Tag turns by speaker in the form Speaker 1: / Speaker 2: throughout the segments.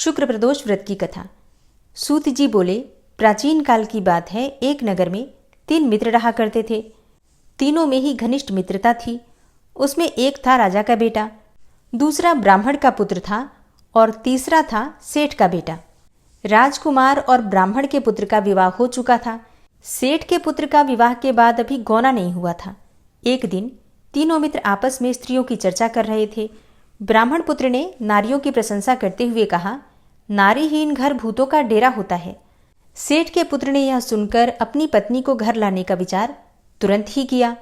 Speaker 1: शुक्र प्रदोष व्रत की कथा। सूत जी बोले, प्राचीन काल की बात है, एक नगर में 3 मित्र रहा करते थे। तीनों में ही घनिष्ठ मित्रता थी। उसमें एक था राजा का बेटा, दूसरा ब्राह्मण का पुत्र था और तीसरा था सेठ का बेटा। राजकुमार और ब्राह्मण के पुत्र का विवाह हो चुका था। सेठ के पुत्र का विवाह के बाद अभी गौना नहीं हुआ था। एक दिन तीनों मित्र आपस में स्त्रियों की चर्चा कर रहे थे। ब्राह्मण पुत्र ने नारियों की प्रशंसा करते हुए कहा, नारीहीन घर भूतों का डेरा होता है। सेठ के पुत्र ने यह सुनकर अपनी पत्नी को घर लाने का विचार तुरंत ही किया।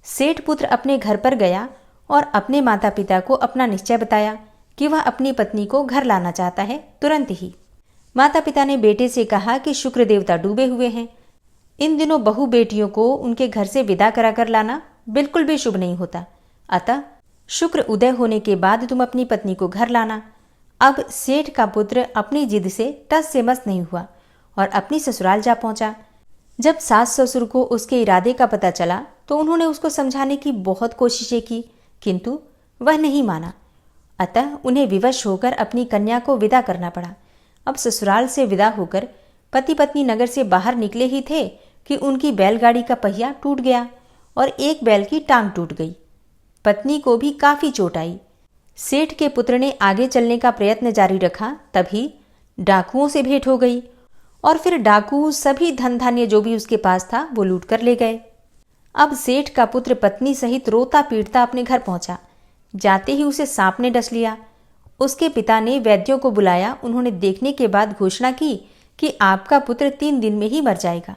Speaker 1: सेठ पुत्र अपने घर पर गया और अपने माता पिता को अपना निश्चय बताया कि वह अपनी पत्नी को घर लाना चाहता है तुरंत ही। माता पिता ने बेटे से कहा कि शुक्र देवता डूबे हुए हैं, इन दिनों बहू बेटियों को उनके घर से विदा कराकर लाना बिल्कुल भी शुभ नहीं होता, अतः शुक्र उदय होने के बाद तुम अपनी पत्नी को घर लाना। अब सेठ का पुत्र अपनी जिद से टस से मस नहीं हुआ और अपनी ससुराल जा पहुंचा। जब सास ससुर को उसके इरादे का पता चला तो उन्होंने उसको समझाने की बहुत कोशिशें की, किंतु वह नहीं माना। अतः उन्हें विवश होकर अपनी कन्या को विदा करना पड़ा। अब ससुराल से विदा होकर पति पत्नी नगर से बाहर निकले ही थे कि उनकी बैलगाड़ी का पहिया टूट गया और एक बैल की टांग टूट गई। पत्नी को भी काफी चोट आई। सेठ के पुत्र ने आगे चलने का प्रयत्न जारी रखा, तभी डाकुओं से भेंट हो गई और फिर डाकू सभी धन धान्य जो भी उसके पास था वो लूट कर ले गए। अब सेठ का पुत्र पत्नी सहित रोता पीटता अपने घर पहुंचा। जाते ही उसे सांप ने डस लिया। उसके पिता ने वैद्यों को बुलाया। उन्होंने देखने के बाद घोषणा की कि आपका पुत्र 3 दिन में ही मर जाएगा।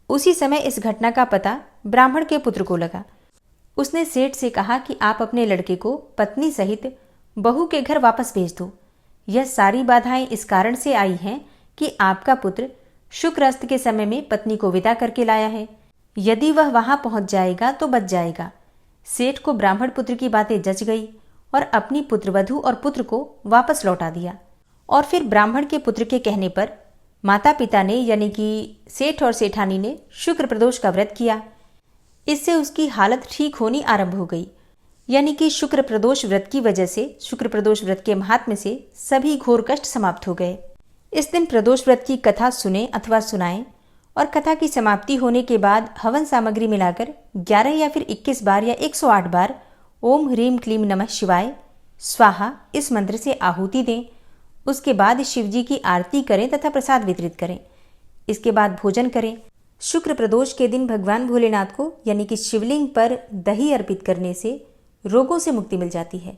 Speaker 1: उसी समय इस घटना का पता ब्राह्मण के पुत्र को लगा। उसने सेठ से कहा कि आप अपने लड़के को पत्नी सहित बहू के घर वापस भेज दो। यह सारी बाधाएं इस कारण से आई हैं कि आपका पुत्र शुक्र अस्त के समय में पत्नी को विदा करके लाया है। यदि वह वहां पहुंच जाएगा तो बच जाएगा। सेठ को ब्राह्मण पुत्र की बातें जच गई और अपनी पुत्रवधू और पुत्र को वापस लौटा दिया। और फिर ब्राह्मण के पुत्र के कहने पर माता पिता ने यानी कि सेठ और सेठानी ने शुक्र प्रदोष का व्रत किया। इससे उसकी हालत ठीक होनी आरंभ हो गई। यानी कि शुक्र प्रदोष व्रत की वजह से, शुक्र प्रदोष व्रत के महात्म्य से सभी घोर कष्ट समाप्त हो गए। इस दिन प्रदोष व्रत की कथा सुने अथवा सुनाएं और कथा की समाप्ति होने के बाद हवन सामग्री मिलाकर 11 या फिर 21 बार या 108 बार ओम ह्रीम क्लीम नमः शिवाय स्वाहा इस मंत्र से आहुति दें। उसके बाद शिव जी की आरती करें तथा प्रसाद वितरित करें। इसके बाद भोजन करें। शुक्र प्रदोष के दिन भगवान भोलेनाथ को यानी कि शिवलिंग पर दही अर्पित करने से रोगों से मुक्ति मिल जाती है।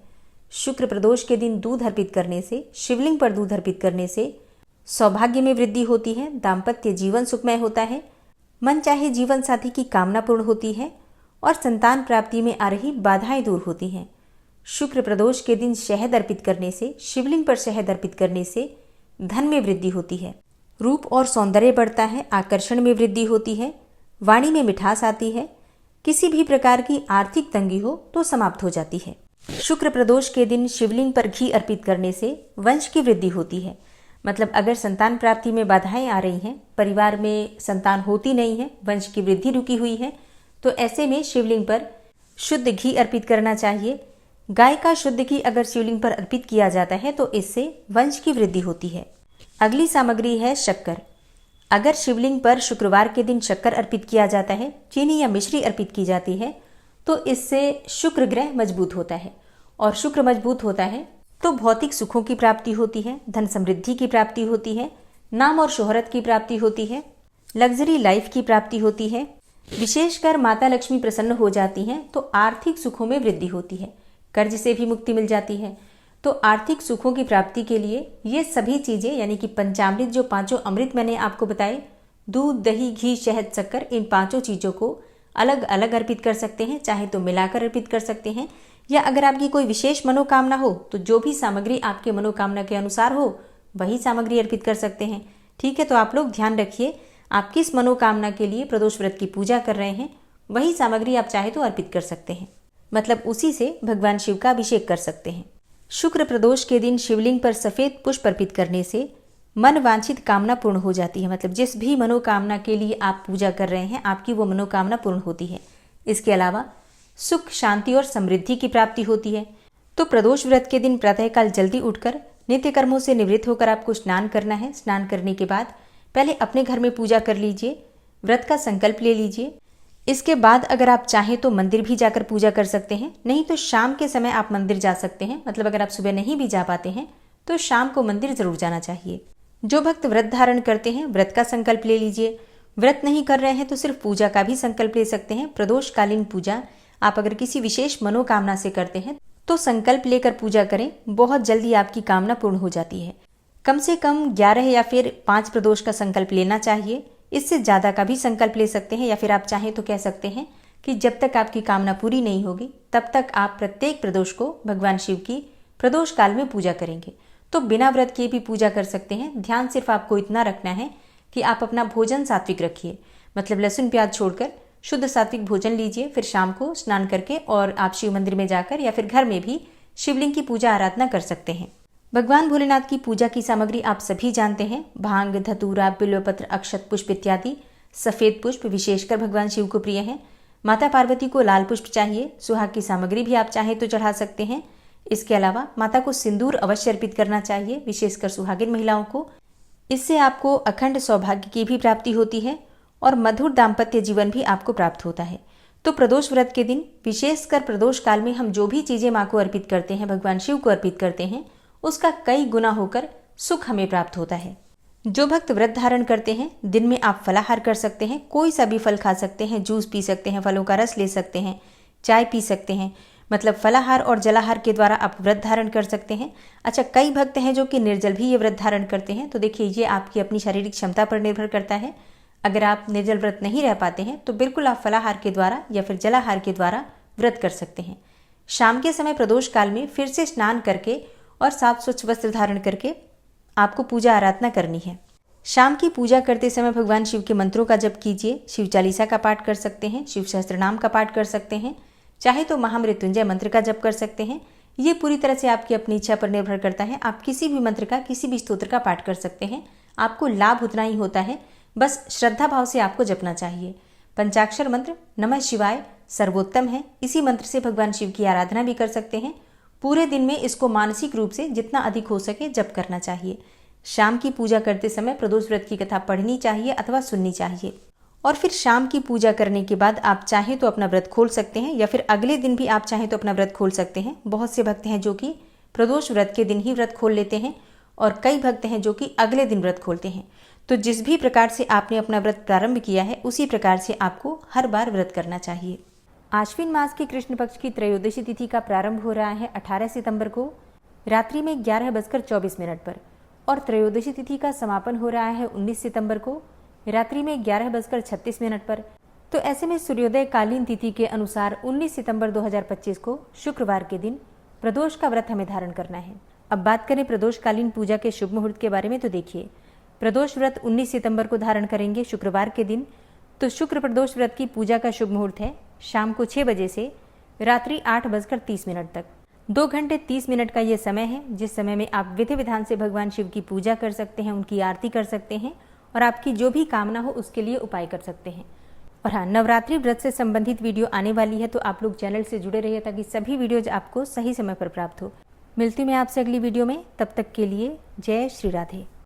Speaker 1: शुक्र प्रदोष के दिन दूध अर्पित करने से, शिवलिंग पर दूध अर्पित करने से सौभाग्य में वृद्धि होती है, दाम्पत्य जीवन सुखमय होता है, मन चाहे जीवन साथी की कामना पूर्ण होती है और संतान प्राप्ति में आ रही बाधाएं दूर होती हैं। शुक्र प्रदोष के दिन शहद अर्पित करने से, शिवलिंग पर शहद अर्पित करने से धन में वृद्धि होती है, रूप और सौंदर्य बढ़ता है, आकर्षण में वृद्धि होती है, वाणी में मिठास आती है, किसी भी प्रकार की आर्थिक तंगी हो तो समाप्त हो जाती है। शुक्र प्रदोष के दिन शिवलिंग पर घी अर्पित करने से वंश की वृद्धि होती है। मतलब अगर संतान प्राप्ति में बाधाएं आ रही हैं, परिवार में संतान होती नहीं है, वंश की वृद्धि रुकी हुई है, तो ऐसे में शिवलिंग पर शुद्ध घी अर्पित करना चाहिए। गाय का शुद्ध घी अगर शिवलिंग पर अर्पित किया जाता है तो इससे वंश की वृद्धि होती है। अगली सामग्री है शक्कर। अगर शिवलिंग पर शुक्रवार के दिन शक्कर अर्पित किया जाता है, चीनी या मिश्री अर्पित की जाती है, तो इससे शुक्र ग्रह मजबूत होता है और शुक्र मजबूत होता है तो भौतिक सुखों की प्राप्ति होती है, धन समृद्धि की प्राप्ति होती है, नाम और शोहरत की प्राप्ति होती है, लग्जरी लाइफ की प्राप्ति होती है। विशेषकर माता लक्ष्मी प्रसन्न हो जाती हैं तो आर्थिक सुखों में वृद्धि होती है, कर्ज से भी मुक्ति मिल जाती है। तो आर्थिक सुखों की प्राप्ति के लिए ये सभी चीजें यानी कि पंचामृत, जो 5 अमृत मैंने आपको बताए, दूध, दही, घी, शहद, शक्कर, इन 5 चीजों को अलग अलग अर्पित कर सकते हैं, चाहे तो मिलाकर अर्पित कर सकते हैं, या अगर आपकी कोई विशेष मनोकामना हो तो जो भी सामग्री आपके मनोकामना के अनुसार हो वही सामग्री अर्पित कर सकते हैं। ठीक है, तो आप लोग ध्यान रखिए, आप किस मनोकामना के लिए प्रदोष व्रत की पूजा कर रहे हैं वही सामग्री आप चाहे तो अर्पित कर सकते हैं। मतलब उसी से भगवान शिव का अभिषेक कर सकते हैं। शुक्र प्रदोष के दिन शिवलिंग पर सफेद पुष्प अर्पित करने से मन वांछित कामना पूर्ण हो जाती है। मतलब जिस भी मनोकामना के लिए आप पूजा कर रहे हैं आपकी वो मनोकामना पूर्ण होती है। इसके अलावा सुख, शांति और समृद्धि की प्राप्ति होती है। तो प्रदोष व्रत के दिन प्रातःकाल जल्दी उठकर नित्य कर्मों से निवृत्त होकर आपको स्नान करना है। स्नान करने के बाद पहले अपने घर में पूजा कर लीजिए, व्रत का संकल्प ले लीजिए। इसके बाद अगर आप चाहें तो मंदिर भी जाकर पूजा कर सकते हैं, नहीं तो शाम के समय आप मंदिर जा सकते हैं। मतलब अगर आप सुबह नहीं भी जा पाते हैं तो शाम को मंदिर जरूर जाना चाहिए। जो भक्त व्रत धारण करते हैं व्रत का संकल्प ले लीजिए। व्रत नहीं कर रहे हैं तो सिर्फ पूजा का भी संकल्प ले सकते हैं। प्रदोषकालीन पूजा आप अगर किसी विशेष मनोकामना से करते हैं तो संकल्प लेकर पूजा करें, बहुत जल्दी आपकी कामना पूर्ण हो जाती है। कम से कम 11 या फिर 5 प्रदोष का संकल्प लेना चाहिए। इससे ज़्यादा का भी संकल्प ले सकते हैं, या फिर आप चाहें तो कह सकते हैं कि जब तक आपकी कामना पूरी नहीं होगी तब तक आप प्रत्येक प्रदोष को भगवान शिव की प्रदोष काल में पूजा करेंगे। तो बिना व्रत किए भी पूजा कर सकते हैं। ध्यान सिर्फ आपको इतना रखना है कि आप अपना भोजन सात्विक रखिए, मतलब लहसुन प्याज छोड़कर शुद्ध सात्विक भोजन लीजिए। फिर शाम को स्नान करके और आप शिव मंदिर में जाकर या फिर घर में भी शिवलिंग की पूजा आराधना कर सकते हैं। भगवान भोलेनाथ की पूजा की सामग्री आप सभी जानते हैं, भांग, धतूरा, बिल्वपत्र, अक्षत पुष्प इत्यादि। सफेद पुष्प विशेषकर भगवान शिव को प्रिय है। माता पार्वती को लाल पुष्प चाहिए। सुहाग की सामग्री भी आप चाहें तो चढ़ा सकते हैं। इसके अलावा माता को सिंदूर अवश्य अर्पित करना चाहिए, विशेषकर सुहागिन महिलाओं को। इससे आपको अखंड सौभाग्य की भी प्राप्ति होती है और मधुर दाम्पत्य जीवन भी आपको प्राप्त होता है। तो प्रदोष व्रत के दिन, विशेषकर प्रदोष काल में हम जो भी चीजें माँ को अर्पित करते हैं, भगवान शिव को अर्पित करते हैं, उसका कई गुना होकर सुख हमें प्राप्त होता है। जो भक्त व्रत धारण करते हैं दिन में आप फलाहार कर सकते हैं, कोई सा भी फल खा सकते हैं, जूस पी सकते हैं, फलों का रस ले सकते हैं, चाय पी सकते हैं। मतलब फलाहार और जलाहार के द्वारा आप व्रत धारण कर सकते हैं। अच्छा, कई भक्त हैं जो कि निर्जल भी ये व्रत धारण करते हैं। तो देखिए, ये आपकी अपनी शारीरिक क्षमता पर निर्भर करता है। अगर आप निर्जल व्रत नहीं रह पाते हैं तो बिल्कुल आप फलाहार के द्वारा या फिर जलाहार के द्वारा व्रत कर सकते हैं। शाम के समय प्रदोष काल में फिर से स्नान करके और साफ स्वच्छ वस्त्र धारण करके आपको पूजा आराधना करनी है। शाम की पूजा करते समय भगवान शिव के मंत्रों का जप कीजिए। शिव चालीसा का पाठ कर सकते हैं, शिव सहस्त्रनाम का पाठ कर सकते हैं, चाहे तो महामृत्युंजय मंत्र का जप कर सकते हैं। ये पूरी तरह से आपकी अपनी इच्छा पर निर्भर करता है। आप किसी भी मंत्र का, किसी भी स्तोत्र का पाठ कर सकते हैं। आपको लाभ उतना ही होता है, बस श्रद्धा भाव से आपको जपना चाहिए। पंचाक्षर मंत्र नमः शिवाय सर्वोत्तम है। इसी मंत्र से भगवान शिव की आराधना भी कर सकते हैं। पूरे दिन में इसको मानसिक रूप से जितना अधिक हो सके जप करना चाहिए। शाम की पूजा करते समय प्रदोष व्रत की कथा पढ़नी चाहिए अथवा सुननी चाहिए। और फिर शाम की पूजा करने के बाद आप चाहें तो अपना व्रत खोल सकते हैं, या फिर अगले दिन भी आप चाहें तो अपना व्रत खोल सकते हैं। बहुत से भक्त हैं जो कि प्रदोष व्रत के दिन ही व्रत खोल लेते हैं और कई भक्त हैं जो कि अगले दिन व्रत खोलते हैं। तो जिस भी प्रकार से आपने अपना व्रत प्रारंभ किया है उसी प्रकार से आपको हर बार व्रत करना चाहिए। आश्विन मास के कृष्ण पक्ष की त्रयोदशी तिथि का प्रारंभ हो रहा है 18 सितंबर को रात्रि में 11:24 पर और त्रयोदशी तिथि का समापन हो रहा है 19 सितंबर को रात्रि में 11:36 पर। तो ऐसे में सूर्योदय कालीन तिथि के अनुसार 19 सितंबर 2025 को शुक्रवार के दिन प्रदोष का व्रत हमें धारण करना है। अब बात करें प्रदोषकालीन पूजा के शुभ मुहूर्त के बारे में, तो देखिए, प्रदोष व्रत 19 सितंबर को धारण करेंगे शुक्रवार के दिन। तो शुक्र प्रदोष व्रत की पूजा का शुभ मुहूर्त है शाम को 6 बजे से रात्रि 8:30 तक। 2 घंटे 30 मिनट का ये समय है, जिस समय में आप विधि विधान से भगवान शिव की पूजा कर सकते हैं, उनकी आरती कर सकते हैं और आपकी जो भी कामना हो उसके लिए उपाय कर सकते हैं। और हाँ, नवरात्रि व्रत से संबंधित वीडियो आने वाली है, तो आप लोग चैनल से जुड़े रहिए ताकि सभी वीडियोज आपको सही समय पर प्राप्त हो। मिलती हूँ मैं आपसे अगली वीडियो में, तब तक के लिए जय श्री राधे।